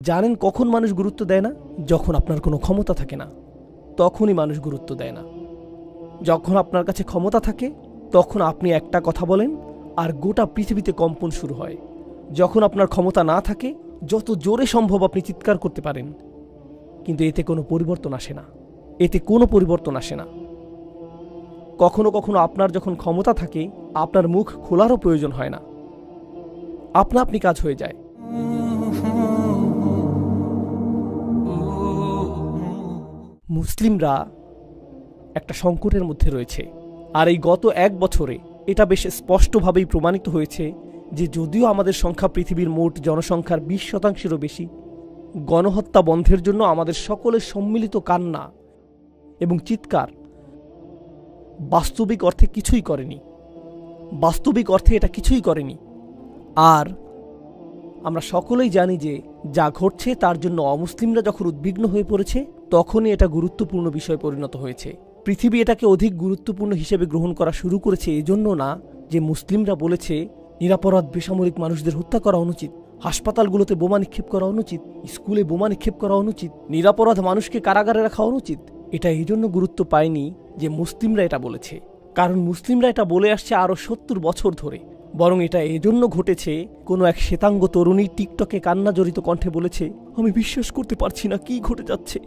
জানেন কখন মানুষ গুরুত্ব দেয় না? যখন আপনার কোনো ক্ষমতা থাকে না, তখনই মানুষ গুরুত্ব দেয় না। যখন আপনার কাছে ক্ষমতা থাকে তখন আপনি একটা কথা বলেন আর গোটা পৃথিবীতে কম্পন শুরু হয়। যখন আপনার ক্ষমতা না থাকে যত জোরে সম্ভব আপনি চিৎকার করতে পারেন, কিন্তু এতে কোনো পরিবর্তন আসে না। এতে কোনো পরিবর্তন আসে না। কখনো কখনো আপনার যখন ক্ষমতা থাকে আপনার মুখ খোলারও প্রয়োজন হয় না, আপনা আপনি কাজ হয়ে যায়। মুসলিমরা একটা সংকটের মধ্যে রয়েছে, আর এই গত 1 বছরে এটা বেশ স্পষ্টভাবেই প্রমাণিত হয়েছে যে যদিও আমাদের সংখ্যা পৃথিবীর মোট জনসংখ্যার 20%-এরও বেশি, গণহত্যা বন্ধের জন্য আমাদের সকলের সম্মিলিত কান্না এবং চিৎকার বাস্তবিক অর্থে কিছুই করেনি। বাস্তবিক অর্থে এটা কিছুই করেনি। আর আমরা সকলেই জানি যে যা ঘটছে তার জন্য অমুসলিমরা যখন উদ্বিগ্ন হয়ে পড়েছে তখনই এটা গুরুত্বপূর্ণ বিষয়ে পরিণত হয়েছে। পৃথিবী এটাকে অধিক গুরুত্বপূর্ণ হিসেবে গ্রহণ করা শুরু করেছে এজন্য না যে মুসলিমরা বলেছে নিরাপরাধ বেসামরিক মানুষদের হত্যা করা অনুচিত, হাসপাতালগুলোতে বোমা নিক্ষেপ করা অনুচিত, স্কুলে বোমা নিক্ষেপ করা অনুচিত, নিরাপরাধ মানুষকে কারাগারে রাখা অনুচিত। এটা এই জন্য গুরুত্ব পায়নি যে মুসলিমরা এটা বলেছে, কারণ মুসলিমরা এটা বলে আসছে আরও 70 বছর ধরে। বরং এটা এজন্য ঘটেছে কোনো এক শ্বেতাঙ্গ তরুণী টিকটকে কান্না জড়িত কণ্ঠে বলেছে, আমি বিশ্বাস করতে পারছি না কি ঘটে যাচ্ছে।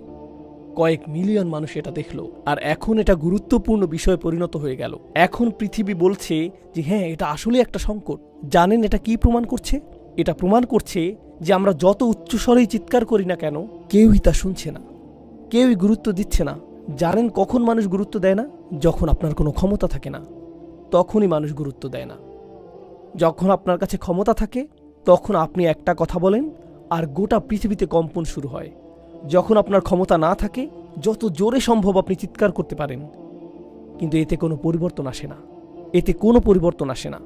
কয়েক মিলিয়ন মানুষ এটা দেখলো, আর এখন এটা গুরুত্বপূর্ণ বিষয়ে পরিণত হয়ে গেল। এখন পৃথিবী বলছে যে হ্যাঁ, এটা আসলে একটা সংকট। জানেন এটা কি প্রমাণ করছে? এটা প্রমাণ করছে যে আমরা যত উচ্চস্বরেই চিৎকার করি না কেন কেউই তা শুনছে না, কেউই গুরুত্ব দিচ্ছে না। জানেন কখন মানুষ গুরুত্ব দেয় না? যখন আপনার কোনো ক্ষমতা থাকে না, তখনই মানুষ গুরুত্ব দেয় না। যখন আপনার কাছে ক্ষমতা থাকে তখন আপনি একটা কথা বলেন আর গোটা পৃথিবীতে কম্পন শুরু হয়। যখন আপনার ক্ষমতা না থাকে যত জোরে সম্ভব আপনি চিৎকার করতে পারেন, কিন্তু এতে কোনো পরিবর্তন আসে না। এতে কোনো পরিবর্তন আসে না।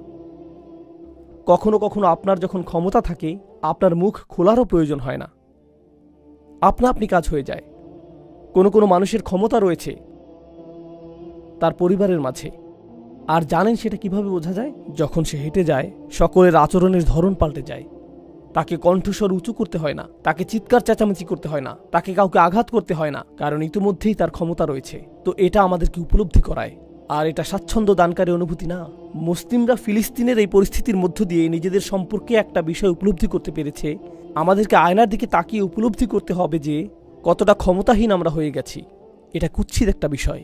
কখনো কখনো আপনার যখন ক্ষমতা থাকে আপনার মুখ খোলারও প্রয়োজন হয় না, আপনা আপনি কাজ হয়ে যায়। কোনো কোনো মানুষের ক্ষমতা রয়েছে তার পরিবারের মাঝে, আর জানেন সেটা কিভাবে বোঝা যায়? যখন সে হেঁটে যায় সকলের আচরণের ধরন পাল্টে যায়। তাকে কণ্ঠস্বর উঁচু করতে হয় না, তাকে চিৎকার চেঁচামেচি করতে হয় না, তাকে কাউকে আঘাত করতে হয় না, কারণ ইতিমধ্যেই তার ক্ষমতা রয়েছে। তো এটা আমাদেরকে উপলব্ধি করায়, আর এটা স্বাচ্ছন্দ্য দানকারী অনুভূতি না। মুসলিমরা ফিলিস্তিনের এই পরিস্থিতির মধ্য দিয়ে নিজেদের সম্পর্কে একটা বিষয় উপলব্ধি করতে পেরেছে। আমাদেরকে আয়নার দিকে তাকিয়ে উপলব্ধি করতে হবে যে কতটা ক্ষমতাহীন আমরা হয়ে গেছি। এটা কুৎসিত একটা বিষয়।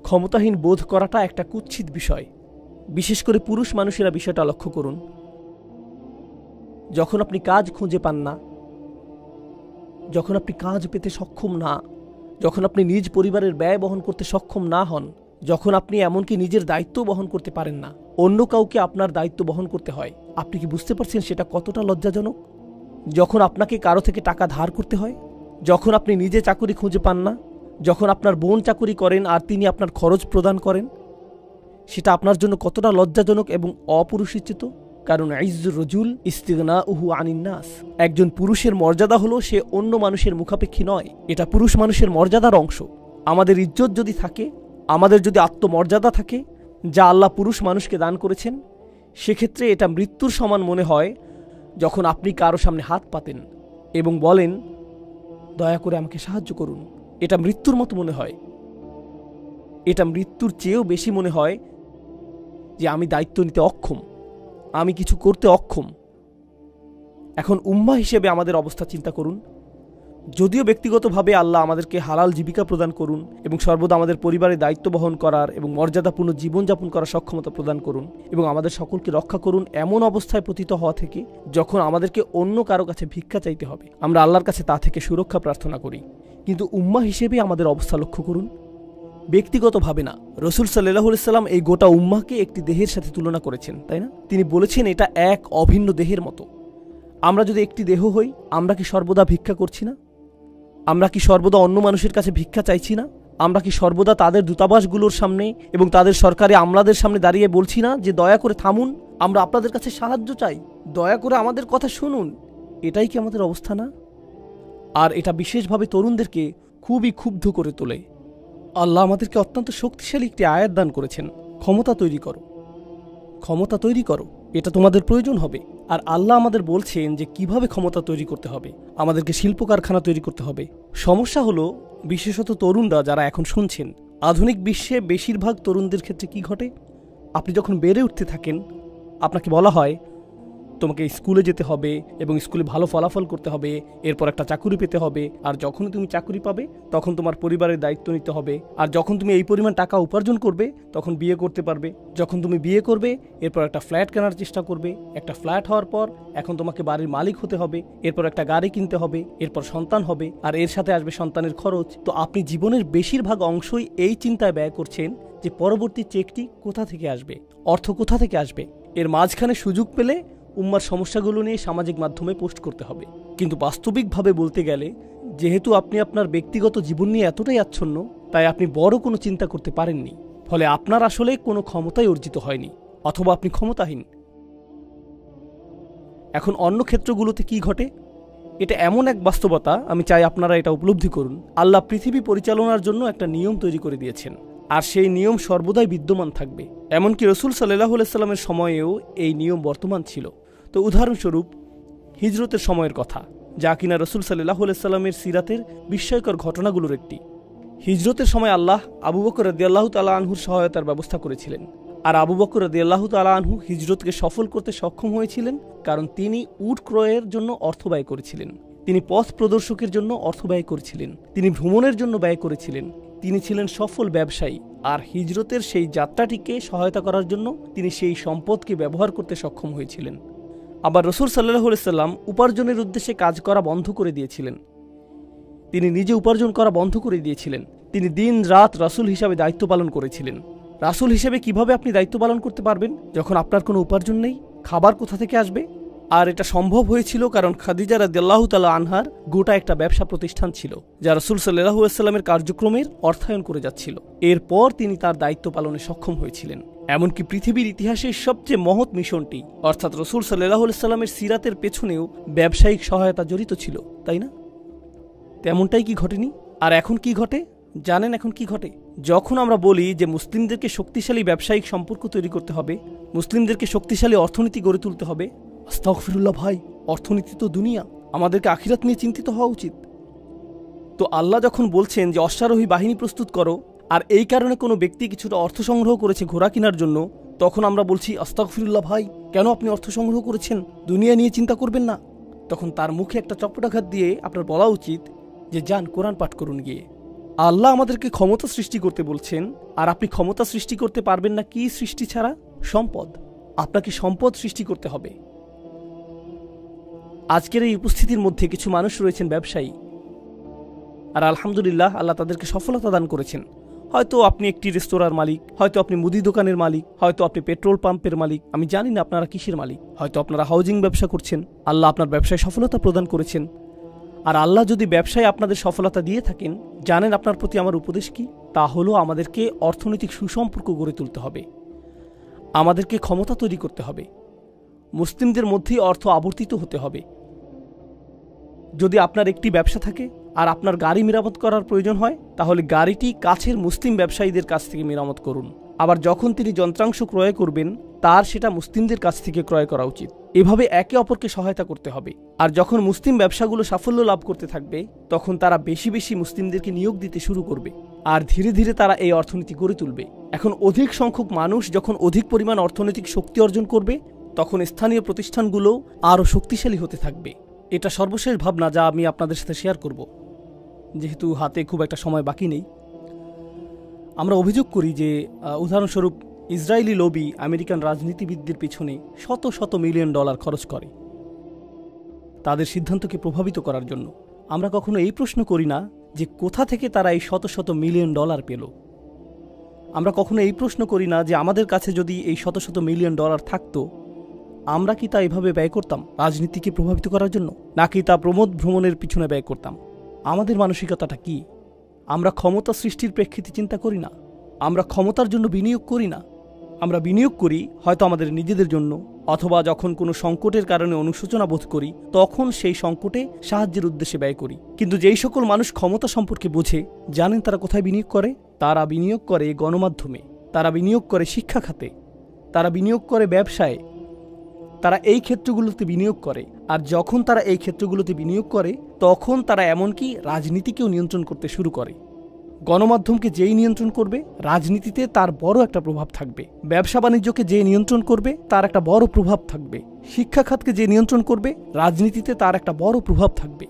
ক্ষমতাহীন বোধ করাটা একটা কুৎসিত বিষয়। বিশেষ করে পুরুষ মানুষেরা বিষয়টা লক্ষ্য করুন। যখন আপনি কাজ খুঁজে পান না, যখন আপনি কাজ পেতে সক্ষম না, যখন আপনি নিজ পরিবারের ব্যয় বহন করতে সক্ষম না হন, যখন আপনি এমনকি নিজের দায়িত্ব বহন করতে পারেন না, অন্য কাউকে আপনার দায়িত্ব বহন করতে হয়, আপনি কি বুঝতে পারছেন সেটা কতটা লজ্জাজনক? যখন আপনাকে কারো থেকে টাকা ধার করতে হয়, যখন আপনি নিজে চাকুরি খুঁজে পান না, যখন আপনার বোন চাকুরি করেন আর তিনি আপনার খরচ প্রদান করেন, সেটা আপনার জন্য কতটা লজ্জাজনক এবং অপুরুষোচিত। কারণ ইজ্জুর রজুল ইস্তিগনাউহু আনিন নাস, একজন পুরুষের মর্যাদা হলো সে অন্য মানুষের মুখাপেক্ষী নয়। এটা পুরুষ মানুষের মর্যাদার অংশ। আমাদের ইজ্জত যদি থাকে, আমাদের যদি আত্মমর্যাদা থাকে যা আল্লাহ পুরুষ মানুষকে দান করেছেন, সেক্ষেত্রে এটা মৃত্যুর সমান মনে হয় যখন আপনি কারো সামনে হাত পাতেন এবং বলেন দয়া করে আমাকে সাহায্য করুন। এটা মৃত্যুর মতো মনে হয়। এটা মৃত্যুর চেয়েও বেশি মনে হয় যে আমি দায়িত্ব নিতে অক্ষম, আমি কিছু করতে অক্ষম। এখন উম্মাহ হিসেবে আমাদের অবস্থা চিন্তা করুন। যদিও ব্যক্তিগতভাবে আল্লাহ আমাদেরকে হালাল জীবিকা প্রদান করুন এবং সর্বদা আমাদের পরিবারের দায়িত্ব বহন করার এবং মর্যাদাপূর্ণ জীবনযাপন করার সক্ষমতা প্রদান করুন এবং আমাদের সকলকে রক্ষা করুন এমন অবস্থায় পতিত হওয়া থেকে যখন আমাদেরকে অন্য কারো কাছে ভিক্ষা চাইতে হবে, আমরা আল্লাহর কাছে তা থেকে সুরক্ষা প্রার্থনা করি। কিন্তু উম্মাহ হিসেবে আমাদের অবস্থা লক্ষ্য করুন। ব্যক্তিগতভাবে না, রাসূল সাল্লাল্লাহু আলাইহি সাল্লাম এই গোটা উম্মাহকে একটি দেহের সাথে তুলনা করেছেন, তাই না? তিনি বলেছেন এটা এক অভিন্ন দেহের মতো। আমরা যদি একটি দেহ হই, আমরা কি সর্বদা ভিক্ষা করছি না? আমরা কি সর্বদা অন্য মানুষের কাছে ভিক্ষা চাইছি না? আমরা কি সর্বদা তাদের দূতাবাসগুলোর সামনে এবং তাদের সরকারি আমলাদের সামনে দাঁড়িয়ে বলছি না যে দয়া করে থামুন, আমরা আপনাদের কাছে সাহায্য চাই, দয়া করে আমাদের কথা শুনুন? এটাই কি আমাদের অবস্থা না? আর এটা বিশেষভাবে তরুণদেরকে খুবই ক্ষুব্ধ করে তোলে। আল্লাহ আমাদেরকে অত্যন্ত শক্তিশালী একটি আয়াত দান করেছেন, ক্ষমতা তৈরি করো, ক্ষমতা তৈরি করো, এটা তোমাদের প্রয়োজন হবে। আর আল্লাহ আমাদের বলছেন যে কিভাবে ক্ষমতা তৈরি করতে হবে, আমাদেরকে শিল্প কারখানা তৈরি করতে হবে। সমস্যা হলো বিশেষত তরুণরা যারা এখন শুনছেন, আধুনিক বিশ্বে বেশিরভাগ তরুণদের ক্ষেত্রে কি ঘটে, আপনি যখন বেড়ে উঠতে থাকেন আপনাকে বলা হয় তোমাকে স্কুলে যেতে হবে এবং স্কুলে ভালো ফলাফল করতে হবে, এরপর একটা চাকুরি পেতে হবে, আর যখনই তুমি চাকুরি পাবে তখন তোমার পরিবারের দায়িত্ব নিতে হবে, আর যখন তুমি এই পরিমাণ টাকা উপার্জন করবে তখন বিয়ে করতে পারবে, যখন তুমি বিয়ে করবে এরপর একটা ফ্ল্যাট কেনার চেষ্টা করবে, একটা ফ্ল্যাট হওয়ার পর এখন তোমাকে বাড়ির মালিক হতে হবে, এরপর একটা গাড়ি কিনতে হবে, এরপর সন্তান হবে, আর এর সাথে আসবে সন্তানের খরচ। তো আপনি জীবনের বেশিরভাগ অংশই এই চিন্তায় ব্যয় করছেন যে পরবর্তী চেকটি কোথা থেকে আসবে, অর্থ কোথা থেকে আসবে। এর মাঝখানে সুযোগ পেলে উম্মার সমস্যাগুলো নিয়ে সামাজিক মাধ্যমে পোস্ট করতে হবে। কিন্তু বাস্তবিকভাবে বলতে গেলে যেহেতু আপনি আপনার ব্যক্তিগত জীবন নিয়ে এতটাই আচ্ছন্ন, তাই আপনি বড় কোনো চিন্তা করতে পারেননি, ফলে আপনার আসলে কোনো ক্ষমতাই অর্জিত হয়নি, অথবা আপনি ক্ষমতাহীন। এখন অন্য ক্ষেত্রগুলোতে কি ঘটে, এটা এমন এক বাস্তবতা, আমি চাই আপনারা এটা উপলব্ধি করুন। আল্লাহ পৃথিবী পরিচালনার জন্য একটা নিয়ম তৈরি করে দিয়েছেন, আর সেই নিয়ম সর্বদাই বিদ্যমান থাকবে। এমনকি রসুল সাল্লাল্লাহু আলাইহি সাল্লামের সময়েও এই নিয়ম বর্তমান ছিল। তো উদাহরণস্বরূপ হিজরতের সময়ের কথা, যা কিনা রসুল সাল্লাল্লাহু আলাইহি সাল্লামের সিরাতের বিস্ময়কর ঘটনাগুলোর একটি। হিজরতের সময় আল্লাহ আবু বকর রাদিয়াল্লাহু তাআলা আনহুর সহায়তার ব্যবস্থা করেছিলেন, আর আবু বকর রাদিয়াল্লাহু তাআলা আনহু হিজরতকে সফল করতে সক্ষম হয়েছিলেন কারণ তিনি উট ক্রয়ের জন্য অর্থ ব্যয় করেছিলেন, তিনি পথ প্রদর্শকের জন্য অর্থ ব্যয় করেছিলেন, তিনি ভ্রমণের জন্য ব্যয় করেছিলেন, তিনি ছিলেন সফল ব্যবসায়ী, আর হিজরতের সেই যাত্রাটিকে সহায়তা করার জন্য তিনি সেই সম্পদকে ব্যবহার করতে সক্ষম হয়েছিলেন। আবার রসুল সাল্লাল্লাহু আলাইহি সাল্লাম উপার্জনের উদ্দেশ্যে কাজ করা বন্ধ করে দিয়েছিলেন, তিনি নিজে উপার্জন করা বন্ধ করে দিয়েছিলেন, তিনি দিন রাত রাসূল হিসাবে দায়িত্ব পালন করেছিলেন। রাসূল হিসেবে কিভাবে আপনি দায়িত্ব পালন করতে পারবেন যখন আপনার কোনো উপার্জন নেই, খাবার কোথা থেকে আসবে? আর এটা সম্ভব হয়েছিল কারণ খাদিজা রাদিয়াল্লাহু তাআলা আনহার গোটা একটা ব্যবসা প্রতিষ্ঠান ছিল, যা রাসূল সাল্লাল্লাহু আলাইহি সাল্লামের কার্যক্রমের অর্থায়ন করে যাচ্ছিল। এরপর তিনি তার দায়িত্ব পালনে সক্ষম হয়েছিলেন। এমনকি পৃথিবীর ইতিহাসের সবচেয়ে মহৎ মিশনটি অর্থাৎ রাসূল সাল্লাল্লাহু আলাইহি সাল্লামের সিরাতের পেছনেও ব্যবসায়িক সহায়তা জড়িত ছিল, তাই না? তেমনটাই কি ঘটেনি? আর এখন কি ঘটে জানেন? এখন কি ঘটে, যখন আমরা বলি যে মুসলিমদেরকে শক্তিশালী ব্যবসায়িক সম্পর্ক তৈরি করতে হবে, মুসলিমদেরকে শক্তিশালী অর্থনীতি গড়ে তুলতে হবে, আস্তাগফিরুল্লাহ ভাই, অর্থনীতি তো দুনিয়া, আমাদেরকে আখিরাত নিয়ে চিন্তিত হওয়া উচিত। তো আল্লাহ যখন বলছেন যে অশ্বারোহী বাহিনী প্রস্তুত করো, আর এই কারণে কোনো ব্যক্তি কিছুটা অর্থ সংগ্রহ করেছে ঘোড়া কেনার জন্য, তখন আমরা বলছি আস্তাগফিরুল্লাহ ভাই, কেন আপনি অর্থ সংগ্রহ করেছেন, দুনিয়া নিয়ে চিন্তা করবেন না। তখন তার মুখে একটা চপটাঘাত দিয়ে আপনার বলা উচিত যে যান কোরআন পাঠ করুন গিয়ে। আল্লাহ আমাদেরকে ক্ষমতা সৃষ্টি করতে বলছেন, আর আপনি ক্ষমতা সৃষ্টি করতে পারবেন না কি সৃষ্টি ছাড়া? সম্পদ। আপনাকে সম্পদ সৃষ্টি করতে হবে। আজকের এই উপস্থিতির মধ্যে কিছু মানুষ রয়েছেন ব্যবসায়ী, আর আলহামদুলিল্লাহ আল্লাহ তাদেরকে সফলতা দান করেছেন। হয়তো আপনি একটি রেস্তোরাঁর মালিক, হয়তো আপনি মুদি দোকানের মালিক, হয়তো আপনি পেট্রোল পাম্পের মালিক, আমি জানি না আপনারা কিসের মালিক, হয়তো আপনারা হাউজিং ব্যবসা করছেন। আল্লাহ আপনার ব্যবসায় সফলতা প্রদান করেছেন। আর আল্লাহ যদি ব্যবসায় আপনাদের সফলতা দিয়ে থাকেন, জানেন আপনার প্রতি আমার উপদেশ কি? তা হলো আমাদেরকে অর্থনৈতিক সুসম্পর্ক গড়ে তুলতে হবে, আমাদেরকে ক্ষমতা তৈরি করতে হবে, মুসলিমদের মধ্যেই অর্থ আবর্তিত হতে হবে। যদি আপনার একটি ব্যবসা থাকে আর আপনার গাড়ি মেরামত করার প্রয়োজন হয়, তাহলে গাড়িটি কাছের মুসলিম ব্যবসায়ীদের কাছ থেকে মেরামত করুন। আবার যখন তিনি যন্ত্রাংশ ক্রয় করবেন, তার সেটা মুসলিমদের কাছ থেকে ক্রয় করা উচিত। এভাবে একে অপরকে সহায়তা করতে হবে। আর যখন মুসলিম ব্যবসাগুলো সাফল্য লাভ করতে থাকবে, তখন তারা বেশি বেশি মুসলিমদেরকে নিয়োগ দিতে শুরু করবে, আর ধীরে ধীরে তারা এই অর্থনীতি গড়ে তুলবে। এখন অধিক সংখ্যক মানুষ যখন অধিক পরিমাণ অর্থনৈতিক শক্তি অর্জন করবে, তখন স্থানীয় প্রতিষ্ঠানগুলো আরও শক্তিশালী হতে থাকবে। এটা সর্বশেষ ভাবনা যা আমি আপনাদের সাথে শেয়ার করব, যেহেতু হাতে খুব একটা সময় বাকি নেই। আমরা অভিযোগ করি যে উদাহরণস্বরূপ ইসরায়েলি লবি আমেরিকান রাজনীতিবিদদের পিছনে শত শত মিলিয়ন ডলার খরচ করে তাদের সিদ্ধান্তকে প্রভাবিত করার জন্য। আমরা কখনো এই প্রশ্ন করি না যে কোথা থেকে তারা এই শত শত মিলিয়ন ডলার পেল। আমরা কখনো এই প্রশ্ন করি না যে আমাদের কাছে যদি এই শত শত মিলিয়ন ডলার থাকতো, আমরা কি তা এভাবে ব্যয় করতাম রাজনীতিকে প্রভাবিত করার জন্য, নাকি তা প্রমোদ ভ্রমণের পিছনে ব্যয় করতাম? আমাদের মানসিকতাটা কি? আমরা ক্ষমতা সৃষ্টির প্রেক্ষিতে চিন্তা করি না, আমরা ক্ষমতার জন্য বিনিয়োগ করি না। আমরা বিনিয়োগ করি হয়তো আমাদের নিজেদের জন্য, অথবা যখন কোনো সংকটের কারণে অনুশোচনা বোধ করি, তখন সেই সংকটে সাহায্যের উদ্দেশ্যে ব্যয় করি। কিন্তু যেই সকল মানুষ ক্ষমতা সম্পর্কে বোঝে, জানেন তারা কোথায় বিনিয়োগ করে? তারা বিনিয়োগ করে গণমাধ্যমে, তারা বিনিয়োগ করে শিক্ষা খাতে, তারা বিনিয়োগ করে ব্যবসায়, তারা এই ক্ষেত্রগুলোতে বিনিয়োগ করে। আর যখন তারা এই ক্ষেত্রগুলোতে বিনিয়োগ করে তখন তারা এমনকি রাজনীতিকেও নিয়ন্ত্রণ করতে শুরু করে। গণমাধ্যমকে যেই নিয়ন্ত্রণ করবে রাজনীতিতে তার বড় একটা প্রভাব থাকবে। ব্যবসা বাণিজ্যকে যে নিয়ন্ত্রণ করবে তার একটা বড় প্রভাব থাকবে। শিক্ষা খাতকে যে নিয়ন্ত্রণ করবে রাজনীতিতে তার একটা বড় প্রভাব থাকবে।